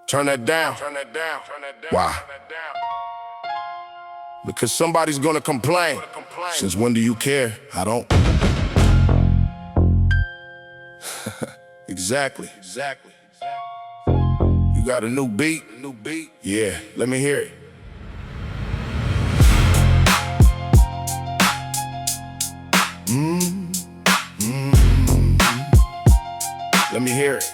Turn that down. Why? Because somebody's gonna complain. Since when do you care? I don't. Exactly. You got a new beat? Yeah, let me hear it. Let me hear it.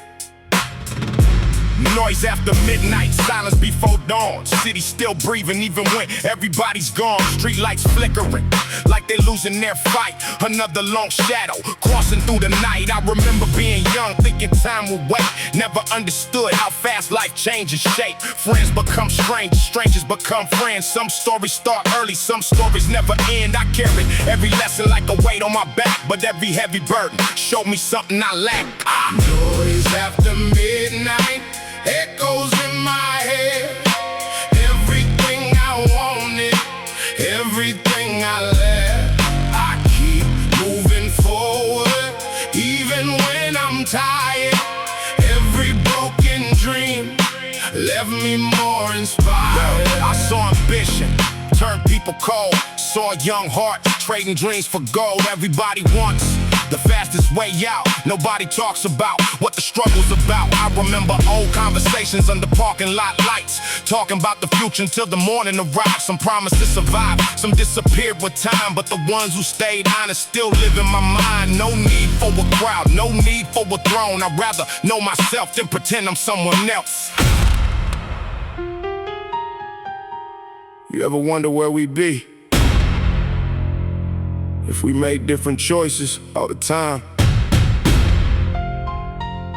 Noise after midnight, silence before dawn. City still breathing even when everybody's gone. Street lights flickering like they losing their fight. Another long shadow crossing through the night. I remember being young, thinking time would wait. Never understood how fast life changes shape. Friends become strangers, strangers become friends. Some stories start early, some stories never end. I carried every lesson like a weight on my back, but every heavy burden showed me something I lack. Noise after midnight, echoes in my head. Everything I wanted, everything I left. I keep moving forward, even when I'm tired. Every broken dream left me more inspired. I saw ambition turn people cold, saw young hearts trading dreams for gold. Everybody wants the fastest way out. Nobody talks about what the struggle's about. I remember old conversations under parking lot lights, talking about the future until the morning arrived. Some promised to survive, some disappeared with time, but the ones who stayed honest still live in my mind. No need for a crowd, no need for a throne. I'd rather know myself than pretend I'm someone else. You ever wonder where we'd be if we made different choices all the time?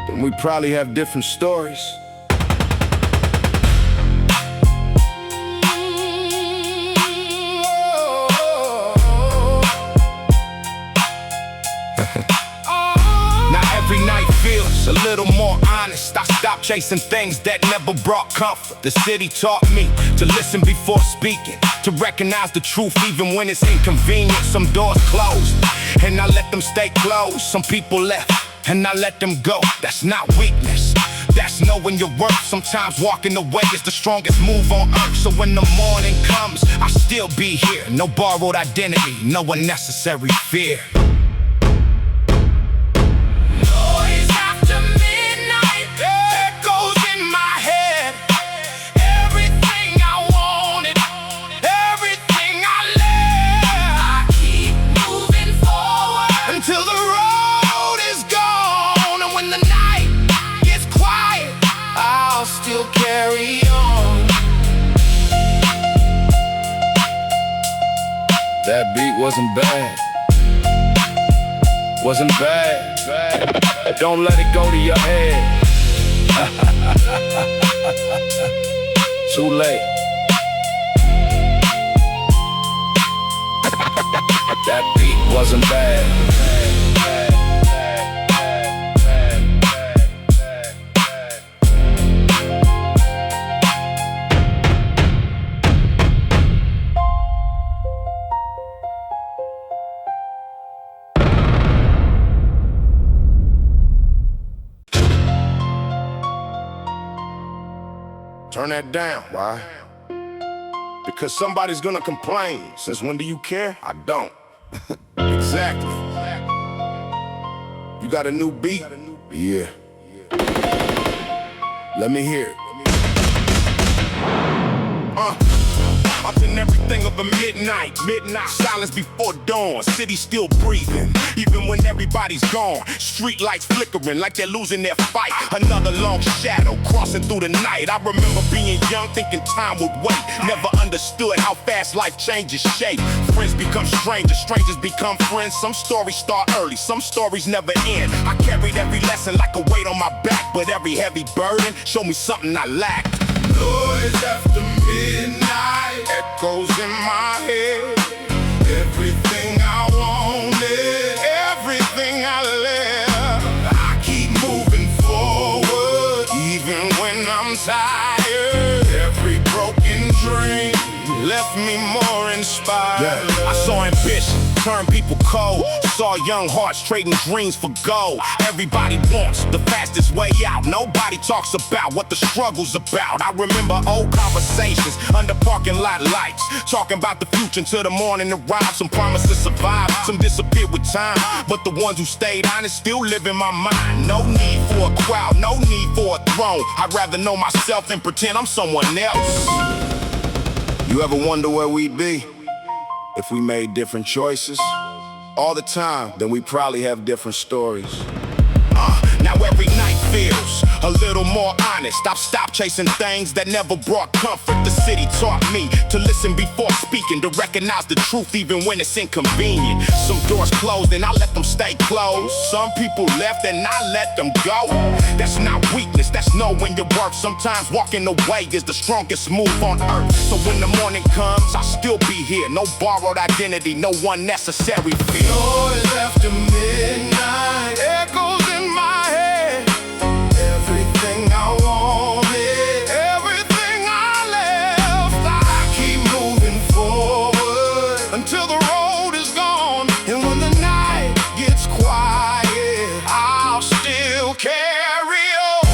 Then we'd probably have different stories. Now every night feels a little more honest. I stopped chasing things that never brought comfort. The city taught me to listen before speaking, to recognize the truth even when it's inconvenient. Some doors closed, and I let them stay closed. Some people left, and I let them go. That's not weakness, that's knowing your worth. Sometimes walking away is the strongest move on earth. So when the morning comes, I'll still be here. No borrowed identity, no unnecessary fear. Carry on. That beat wasn't bad. Wasn't bad. Don't let it go to your head. Too late. That beat wasn't bad. Turn that down. Why? Because somebody's gonna complain. Since when do you care? I don't. Exactly. You got a new beat? Yeah. Let me hear it. Up in everything of a midnight. Silence before dawn. City still breathing, even when everybody's gone. Street lights flickering like they're losing their fight. Another long shadow crossing through the night. I remember being young, thinking time would wait. Never understood how fast life changes shape. Friends become strangers, strangers become friends. Some stories start early, some stories never end. I carried every lesson like a weight on my back, but every heavy burden showed me something I lacked. Noise after midnight, echoes in my head. Everything I wanted, everything I left. I keep moving forward, even when I'm tired. Every broken dream left me more inspired. I saw ambition turn people cold, saw young hearts trading dreams for gold. Everybody wants the fastest way out. nobody talks about what the struggle's about. I remember old conversations under parking lot lights, talking about the future until the morning arrived. Some promised to survive, some disappeared with time, but the ones who stayed honest still live in my mind. No need for a crowd, no need for a throne. I'd rather know myself than pretend I'm someone else. You ever wonder where we'd be if we made different choices? All the time, then we probably have different stories. Now every night feels a little more honest. I've stopped chasing things that never brought comfort. The city taught me to listen before speaking, to recognize the truth even when it's inconvenient. Some doors closed and I let them stay closed. Some people left and I let them go. That's not weakness, that's knowing your worth. Sometimes walking away is the strongest move on earth. So when the morning comes, I'll still be here. No borrowed identity, no unnecessary fear. Noise after midnight echoes in my head. Everything I wanted, everything I left, I keep moving forward until the road is gone. And when the night gets quiet, I'll still carry on.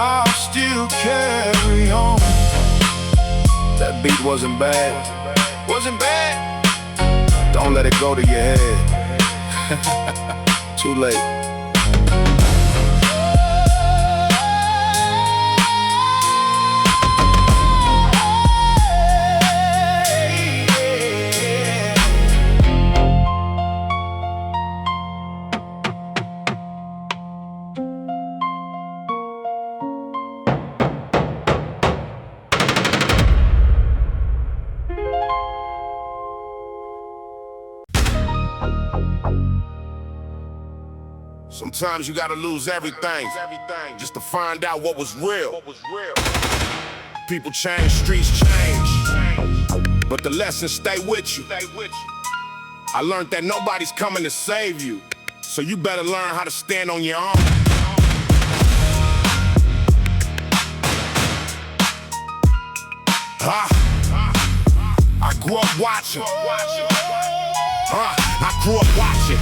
I'll still carry on. That beat wasn't bad. Wasn't bad. Don't let it go to your head. Too late. Sometimes you gotta lose everything just to find out what was real. People change, streets change, but the lessons stay with you. I learned that nobody's coming to save you, so you better learn how to stand on your own. I grew up watching. I grew up watching.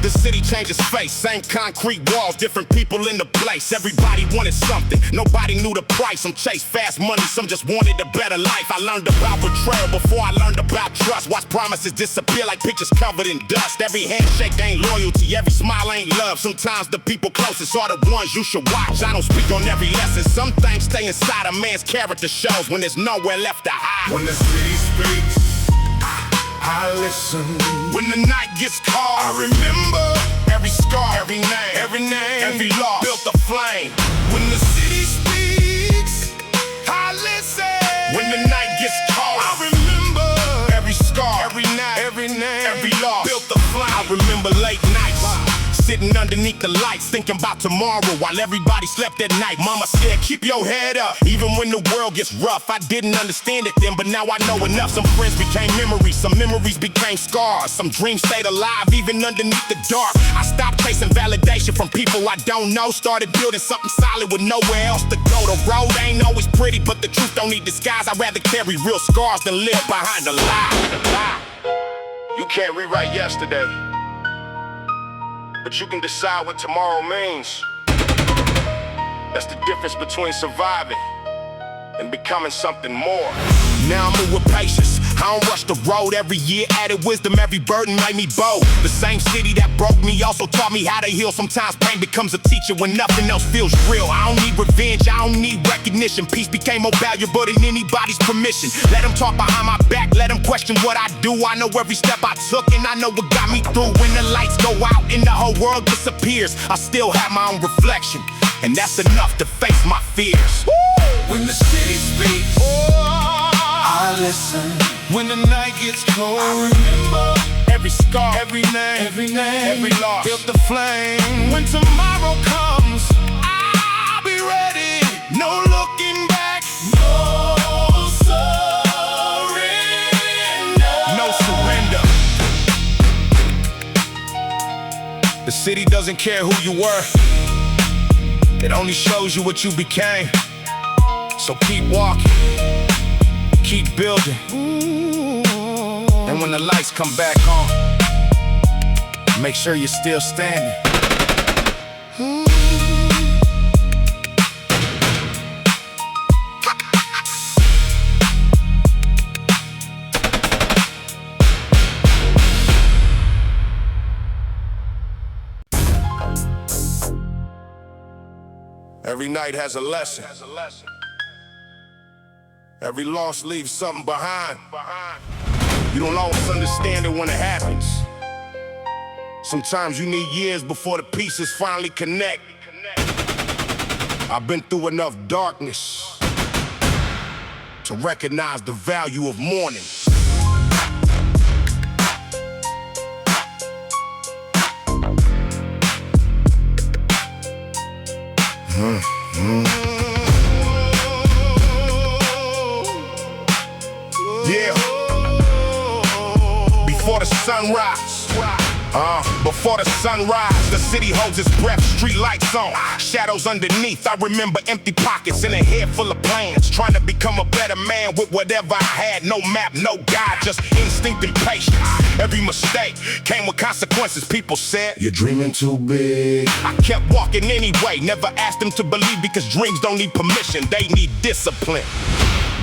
The city changes face, same concrete walls, different people in the place. Everybody wanted something, nobody knew the price. Some chased fast money, some just wanted a better life. I learned about betrayal before I learned about trust. Watch promises disappear like pictures covered in dust. Every handshake ain't loyalty, every smile ain't love. Sometimes the people closest are the ones you should watch. I don't speak on every lesson, some things stay inside a man's character shows when there's nowhere left to hide. When the city speaks, I listen. When the night gets cold, I remember every scar, every name, every loss built a flame. When the city speaks, I listen. When the night gets cold, I remember every scar, every name, every loss built a flame. I remember late nights, sitting underneath the lights, thinking about tomorrow while everybody slept at night. Mama said, keep your head up, even when the world gets rough. I didn't understand it then, but now I know enough. Some friends became memories, some memories became scars. Some dreams stayed alive, even underneath the dark. I stopped chasing validation from people I don't know. Started building something solid with nowhere else to go. The road ain't always pretty, but the truth don't need disguise. I'd rather carry real scars than live behind a lie. You can't rewrite yesterday, but you can decide what tomorrow means. That's the difference between surviving and becoming something more. Now I move with patience, I don't rush the road. Every year added wisdom, every burden made me bold. The same city that broke me also taught me how to heal. Sometimes pain becomes a teacher when nothing else feels real. I don't need revenge, I don't need recognition. Peace became more valuable than anybody's permission. Let them talk behind my back, let them question what I do. I know every step I took and I know what got me through. When the lights go out and the whole world disappears, I still have my own reflection, and that's enough to face my fears. When the city speaks, I listen. When the night gets cold, I remember every scar, every name, every loss built the flame. When tomorrow comes, I'll be ready. No looking back, no surrender. No surrender. The city doesn't care who you were, it only shows you what you became. So keep walking, keep building, and And when the lights come back on, make sure you're still standing. Every night has a lesson. Every loss leaves something behind. You don't always understand it when it happens. Sometimes you need years before the pieces finally connect. I've been through enough darkness to recognize the value of mourning. Yeah. Before the sunrise. Before the sunrise, the city holds its breath, street lights on, shadows underneath. I remember empty pockets and a head full of plans, trying to become a better man with whatever I had. No map, no guide, just instinct and patience. Every mistake came with consequences. People said, "You're dreaming too big." I kept walking anyway, never asked them to believe, because dreams don't need permission, they need discipline.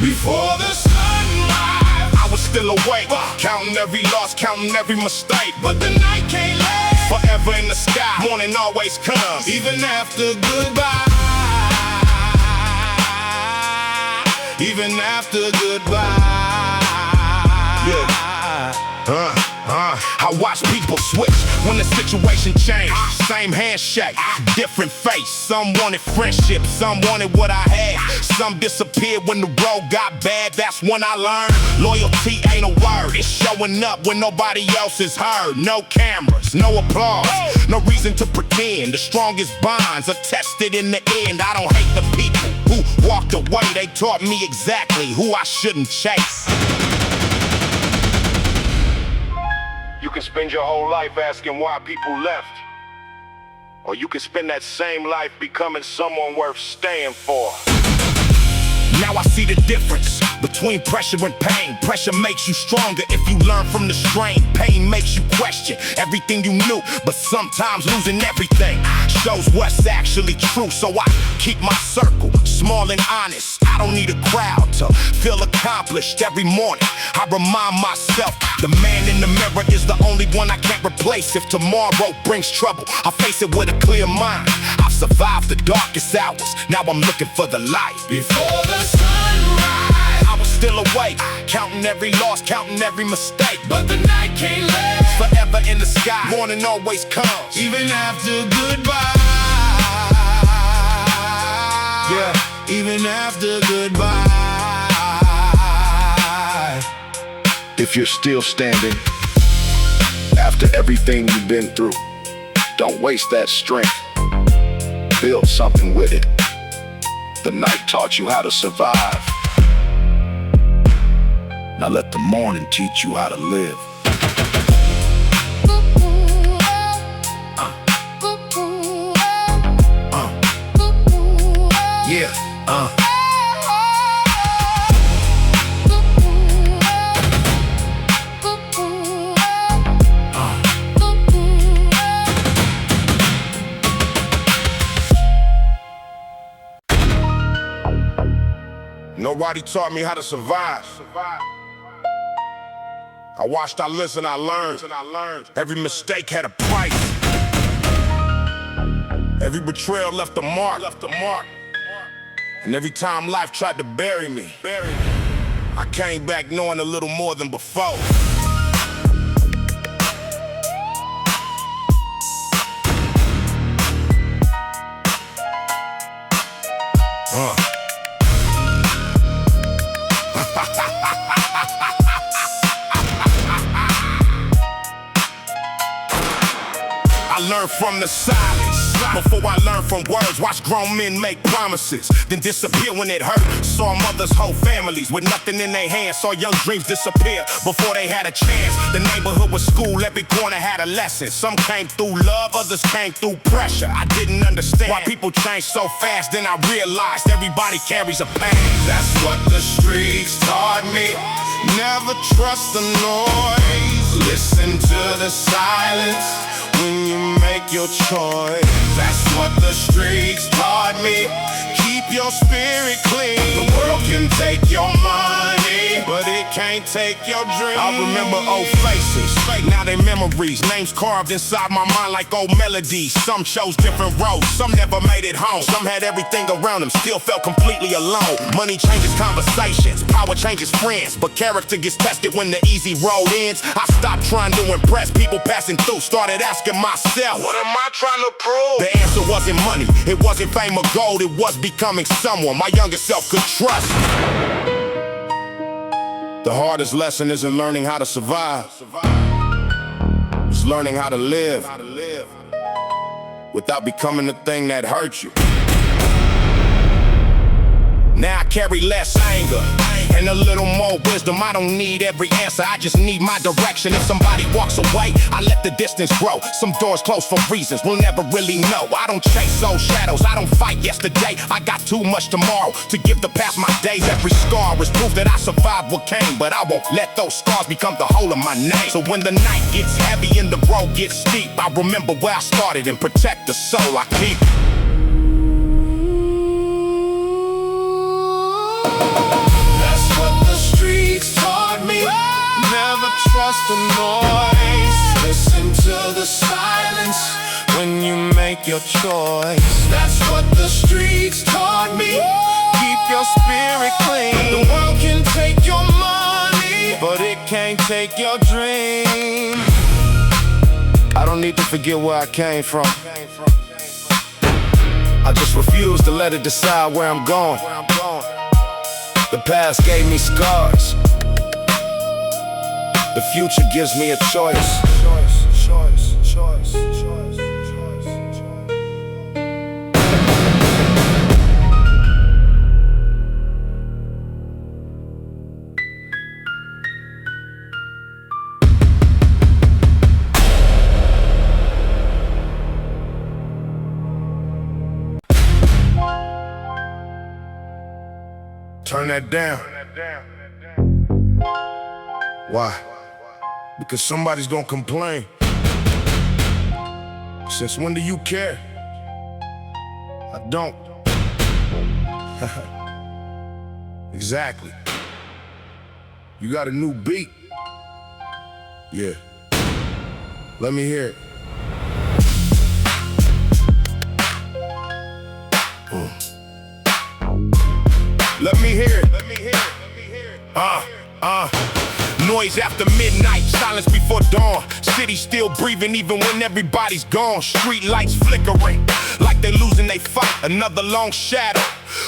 Before the sunrise, I was still awake, counting every loss, counting every mistake. But the night can't last forever in the sky. Morning always comes, even after goodbye. Even after goodbye. Yeah. I watch people switch when the situation changed. Same handshake, different face. Some wanted friendship, some wanted what I had. Some disappeared when the road got bad. That's when I learned loyalty ain't a word. It's showing up when nobody else is heard. No cameras, no applause, no reason to pretend. The strongest bonds are tested in the end. I don't hate the people who walked away. They taught me exactly who I shouldn't chase. You can spend your whole life asking why people left, or you can spend that same life becoming someone worth staying for. Now I see the difference between pressure and pain. Pressure makes you stronger if you learn from the strain. Pain makes you question everything you knew, but sometimes losing everything shows what's actually true. So I keep my circle small and honest. I don't need a crowd to feel accomplished. Every morning I remind myself the man in the mirror is the only one I can't replace. If tomorrow brings trouble, I face it with a clear mind. I've survived the darkest hours, now I'm looking for the light. Before the sunrise, I was still awake, counting every loss, counting every mistake. But the night can't last forever in the sky. Morning always comes, even after goodbye. Yeah, even after goodbye. If you're still standing after everything you've been through, don't waste that strength. Build something with it. The night taught you how to survive. Now let the morning teach you how to live. Nobody taught me how to survive. I watched, I listened, I learned. Every mistake had a price. Every betrayal left a mark. And every time life tried to bury me, I came back knowing a little more than before. I learned from the silence. Before I learned from words, watch grown men make promises, then disappear when it hurt. Saw mothers, whole families with nothing in their hands. Saw young dreams disappear before they had a chance. The neighborhood was school, every corner had a lesson. Some came through love, others came through pressure. I didn't understand why people change so fast. Then I realized everybody carries a past. That's what the streets taught me. Never trust the noise. Listen to the silence when you make your choice. That's what the streets taught me. Keep your spirit clean. The world can take your money, but it can't take your dreams. I remember old faces, now they memories. Names carved inside my mind like old melodies. Some chose different roads, some never made it home. Some had everything around them, still felt completely alone. Money changes conversations, power changes friends, but character gets tested when the easy road ends. I stopped trying to impress people passing through, started asking myself, what am I trying to prove? The answer wasn't money, it wasn't fame or gold. It was becoming someone my younger self could trust. The hardest lesson isn't learning how to survive, it's learning how to live without becoming the thing that hurts you. Now I carry less anger and a little more wisdom. I don't need every answer, I just need my direction. If somebody walks away, I let the distance grow. Some doors close for reasons we'll never really know. I don't chase old shadows, I don't fight yesterday. I got too much tomorrow to give the past my days. Every scar is proof that I survived what came, but I won't let those scars become the whole of my name. So when the night gets heavy and the road gets steep, I remember where I started and protect the soul I keep. Never trust the noise. Listen to the silence when you make your choice. That's what the streets taught me. Keep your spirit clean. The world can take your money, but it can't take your dream. I don't need to forget where I came from. I just refuse to let it decide where I'm going. The past gave me scars, the future gives me a choice. Turn that down. Why? Because somebody's gonna complain. Since when do you care? I don't. Exactly. You got a new beat? Yeah. Let me hear it. Let me hear it. Noise after midnight, silence before dawn. City still breathing even when everybody's gone. Street lights flickering like they losing they fight. Another long shadow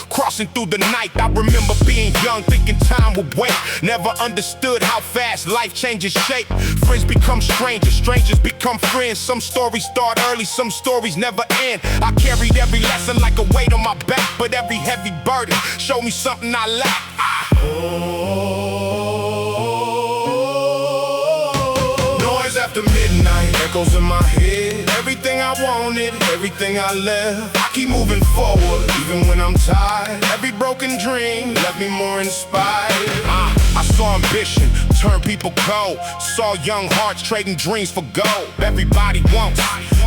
crossing through the night. I remember being young, thinking time would wait. Never understood how fast life changes shape. Friends become strangers, strangers become friends. Some stories start early, some stories never end. I carried every lesson like a weight on my back, but every heavy burden showed me something I lack. Noise after midnight, echoes in my head. Everything I wanted, everything I left. I keep moving forward, even when I'm tired. Every broken dream left me more inspired. I saw ambition turn people cold. Saw young hearts trading dreams for gold. Everybody wants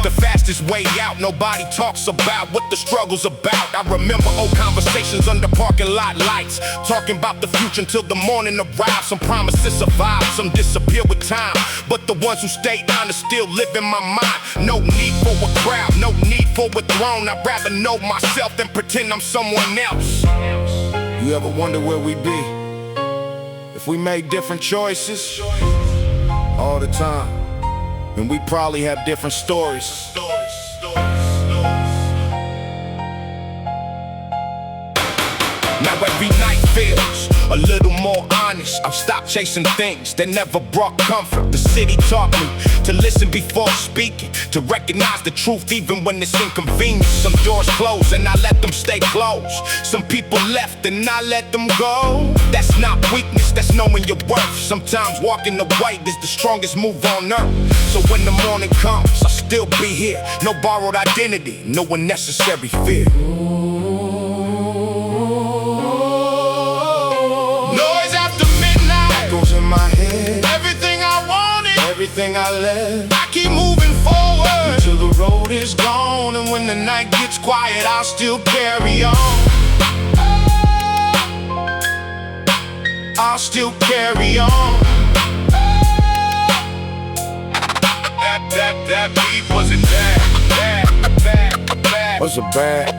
the fastest way out. Nobody talks about what the struggle's about. I remember old conversations under parking lot lights, talking about the future until the morning arrives. Some promises survive, some disappear with time, but the ones who stayed honest still live in my mind. No need for a crowd, no need for a throne. I'd rather know myself than pretend I'm someone else. You ever wonder where we'd be if we made different choices all the time? And we probably have different stories. Now every night feels a little more honest. I've stopped chasing things that never brought comfort. The city taught me to listen before speaking, to recognize the truth even when it's inconvenient. Some doors close and I let them stay closed. Some people left and I let them go. That's not weakness, that's knowing your worth. Sometimes walking away is the strongest move on earth. So when the morning comes, I'll still be here. No borrowed identity, no unnecessary fear. Noise after midnight echoes in my head. Everything I wanted, everything I left, I keep moving forward until the road is gone. And when the night gets quiet, I'll still carry on. I'll still carry on. That beat wasn't bad. What's a bad?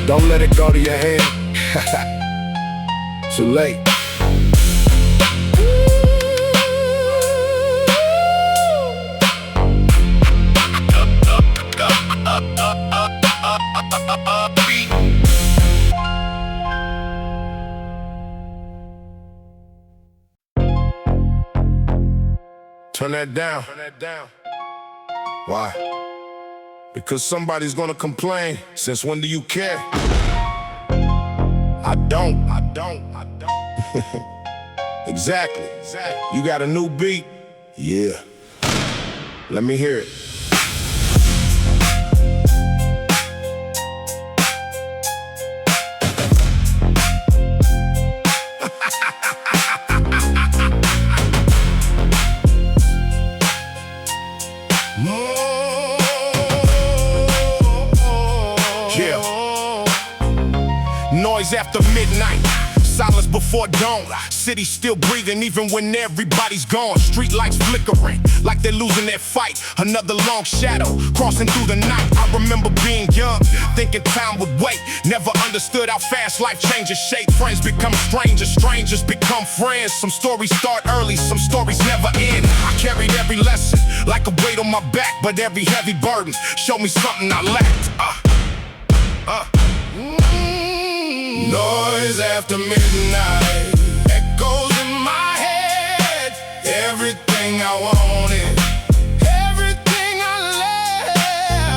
Don't let it go to your head. Too late. Turn that down. Why? Because somebody's gonna complain. Since when do you care? I don't. Exactly. You got a new beat? Yeah. Let me hear it. Noise after midnight, silence before dawn. City still breathing even when everybody's gone. Street lights flickering like they're losing their fight. Another long shadow crossing through the night. I remember being young, thinking time would wait. Never understood how fast life changes shape. Friends become strangers, strangers become friends. Some stories start early, some stories never end. I carried every lesson like a weight on my back, but every heavy burden showed me something I lacked. Noise after midnight echoes in my head. Everything I wanted, everything I left,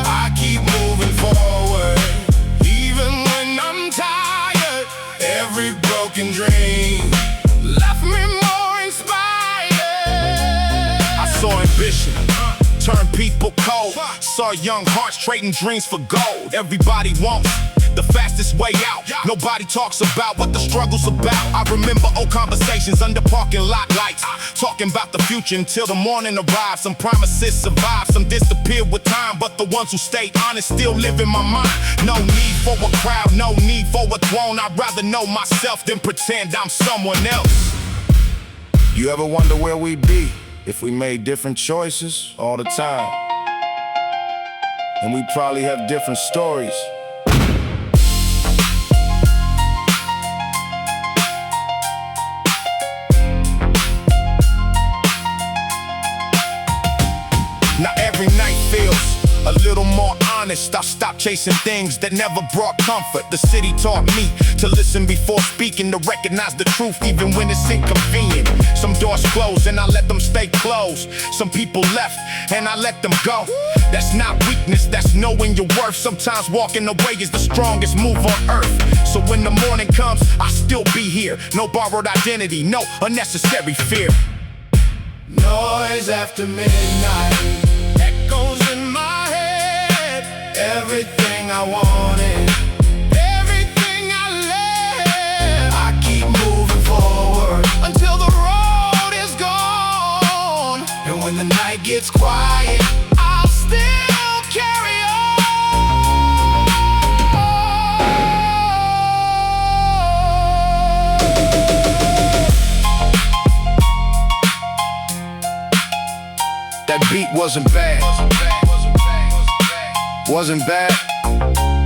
I keep moving forward even when I'm tired. Every broken dream left me more inspired. I saw ambition turn people cold. Saw young hearts trading dreams for gold. Everybody wants the fastest way out. Nobody talks about what the struggle's about. I remember old conversations under parking lot lights, talking about the future until the morning arrived. Some promises survived, some disappeared with time, but the ones who stayed honest still live in my mind. No need for a crowd, no need for a throne. I'd rather know myself than pretend I'm someone else. You ever wonder where we'd be if we made different choices all the time? And we'd probably have different stories. Now every night feels a little more honest. I stopped chasing things that never brought comfort. The city taught me to listen before speaking, to recognize the truth even when it's inconvenient. Some doors closed and I let them stay closed. Some people left and I let them go. That's not weakness, that's knowing your worth. Sometimes walking away is the strongest move on earth. So when the morning comes, I'll still be here. No borrowed identity, no unnecessary fear. Noise after midnight echoes in my head. Everything I wanted, everything I left, I keep moving forward until the road is gone. And when the night gets quiet, I'll still carry on. That beat wasn't bad. Wasn't bad.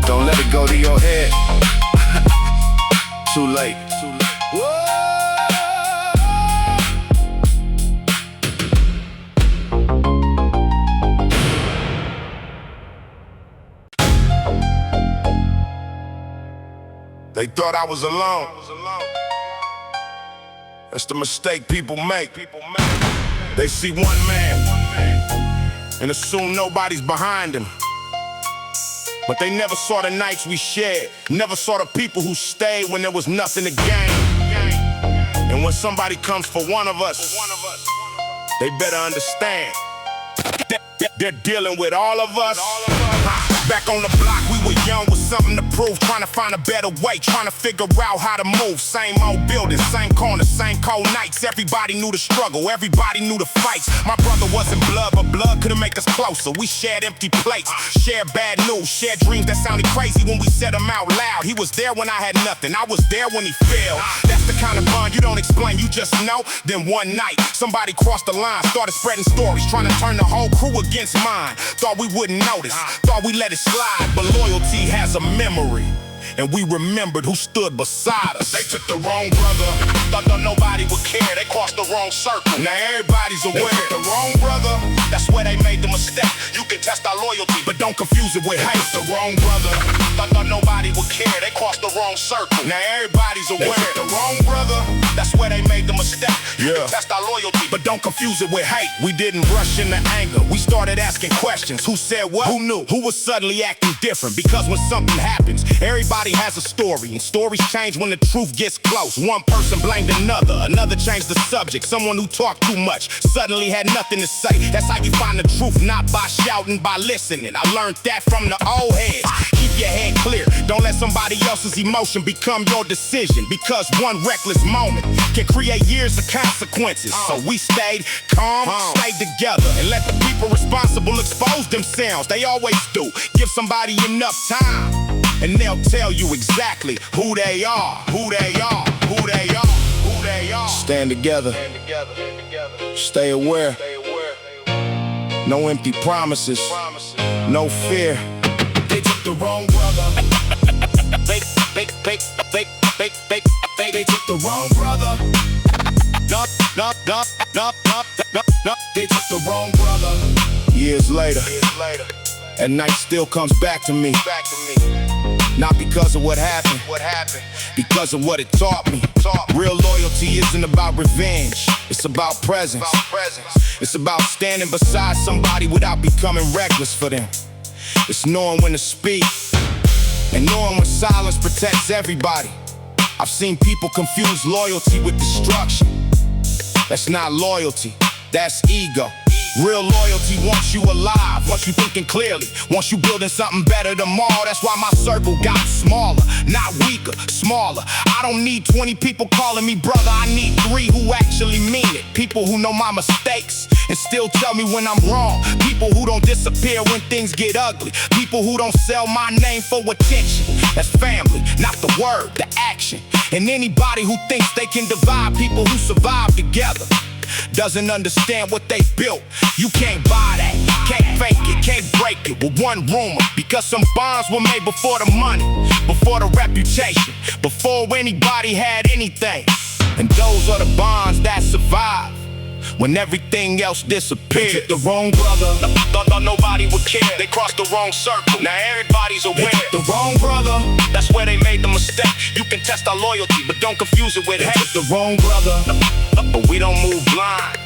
Don't let it go to your head. Too late. They They thought I was alone. That's the mistake people make. They see one man and assume nobody's behind him. But they never saw the nights we shared, never saw the people who stayed when there was nothing to gain. And when somebody comes for one of us, they better understand they're dealing with all of us. Back on the block, we were young with something to prove, trying to find a better way, trying to figure out how to move. Same old buildings, same corners, same cold nights. Everybody knew the struggle, everybody knew the fights. My brother wasn't blood, but blood could've made us closer. We shared empty plates, shared bad news, shared dreams that sounded crazy when we said them out loud. He was there when I had nothing, I was there when he failed. That's the kind of bond you don't explain, you just know. Then one night, somebody crossed the line, started spreading stories, trying to turn the whole crew against mine. Thought we wouldn't notice, thought we let it slide, but loyalty has a memory, and we remembered who stood beside us. They took the wrong brother, thought nobody would care. They crossed the wrong circle, now everybody's aware. They took the wrong brother, that's where they made the mistake. You can test our loyalty, but don't confuse it with hate. The wrong brother, thought nobody would care. They crossed the wrong circle, now everybody's aware. They took the wrong brother, that's where they made the mistake. You can test our loyalty, but don't confuse it with hate. We didn't rush into anger, we started asking questions. Who said what? Who knew? Who was suddenly acting different? Because when something happens, everybody has a story, and stories change when the truth gets close. One person blamed another, another changed the subject. Someone who talked too much suddenly had nothing to say. That's how you find the truth, not by shouting, by listening. I learned that from the old heads. Keep your head clear, don't let somebody else's emotion become your decision, because one reckless moment can create years of consequences. So we stayed calm, stayed together, and let the people responsible expose themselves. They always do. Give somebody enough time, and they'll tell you exactly who they are, who they are, who they are, who they are. Stand together, stay aware. No empty promises, no fear. They took the wrong brother. They took the wrong brother. They took the wrong brother. Years later, at night still comes back to me. Not because of what happened, because of what it taught me. Real loyalty isn't about revenge, it's about presence. It's about standing beside somebody without becoming reckless for them. It's knowing when to speak, and knowing when silence protects everybody. I've seen people confuse loyalty with destruction. That's not loyalty, that's ego. Real loyalty wants you alive, wants you thinking clearly, wants you building something better tomorrow. That's why my circle got smaller, not weaker, smaller. I don't need 20 people calling me brother, I need 3 who actually mean it. People who know my mistakes and still tell me when I'm wrong. People who don't disappear when things get ugly. People who don't sell my name for attention. That's family, not the word, the action. And anybody who thinks they can divide people who survive together doesn't understand what they built. You can't buy that, can't fake it, can't break it with one rumor. Because some bonds were made before the money, before the reputation, before anybody had anything. And those are the bonds that survive when everything else disappeared. They took the wrong brother, thought nobody would care. They crossed the wrong circle, now everybody's aware. They took the wrong brother, that's where they made the mistake. You can test our loyalty, but don't confuse it with hate. They took the wrong brother, but we don't move blind.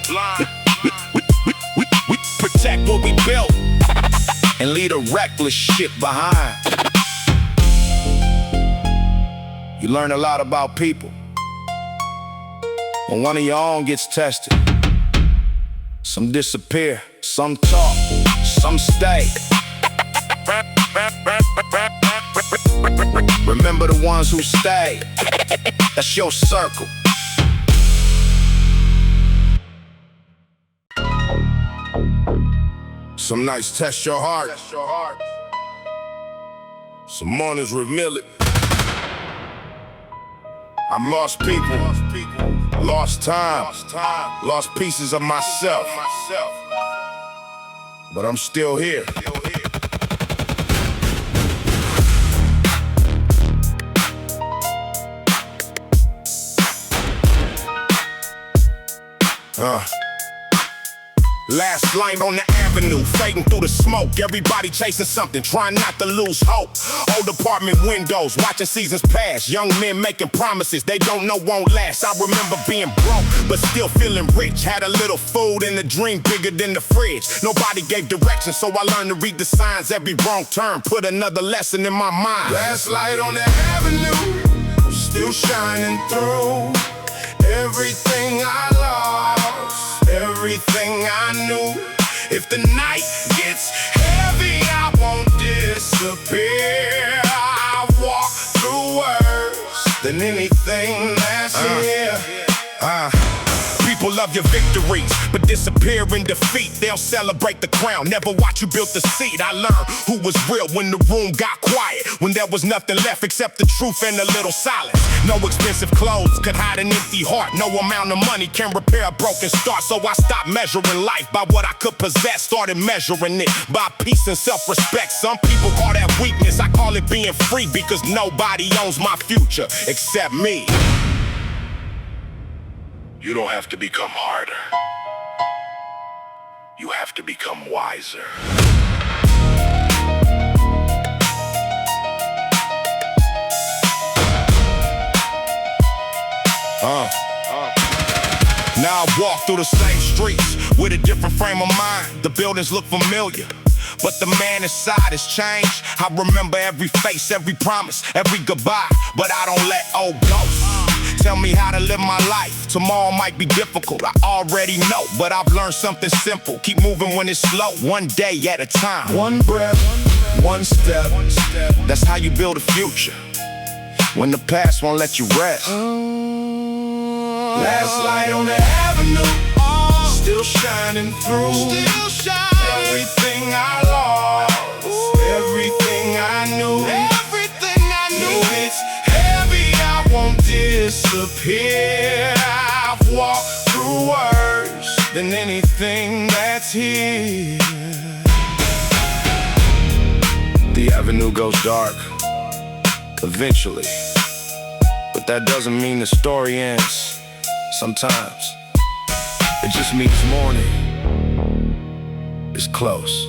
We protect what we built and leave the reckless shit behind. You learn a lot about people when one of your own gets tested. Some disappear, some talk, some stay. Remember the ones who stay. That's your circle. Some nights test your heart. Some mornings reveal it. I'm lost people, lost time, lost pieces of myself, but I'm still here. Last light on the avenue, fading through the smoke. Everybody chasing something, trying not to lose hope. Old apartment windows, watching seasons pass. Young men making promises they don't know won't last. I remember being broke, but still feeling rich. Had a little food and a dream bigger than the fridge. Nobody gave direction, so I learned to read the signs. Every wrong turn put another lesson in my mind. Last light on the avenue, still shining through. Everything I lost, everything I knew. If the night gets heavy, I won't disappear. I walk through worse than anything that's here. People love your victories, but disappear in defeat. They'll celebrate the crown, never watch you build the seat. I learned who was real when the room got quiet, when there was nothing left except the truth and a little silence. No expensive clothes could hide an empty heart. No amount of money can repair a broken start. So I stopped measuring life by what I could possess, started measuring it by peace and self-respect. Some people call that weakness, I call it being free, because nobody owns my future except me. You don't have to become harder. You have to become wiser. Now I walk through the same streets with a different frame of mind. The buildings look familiar, but the man inside has changed. I remember every face, every promise, every goodbye, but I don't let old ghosts tell me how to live my life. Tomorrow might be difficult, I already know, but I've learned something simple. Keep moving when it's slow, one day at a time. One breath, one step. That's how you build a future, when the past won't let you rest. Last light on the avenue, still shining through. Everything I lost, everything I knew. If it's heavy, I won't disappear. I've walked through worse than anything that's here. The avenue goes dark, eventually. But that doesn't mean the story ends. Sometimes it just means morning is close.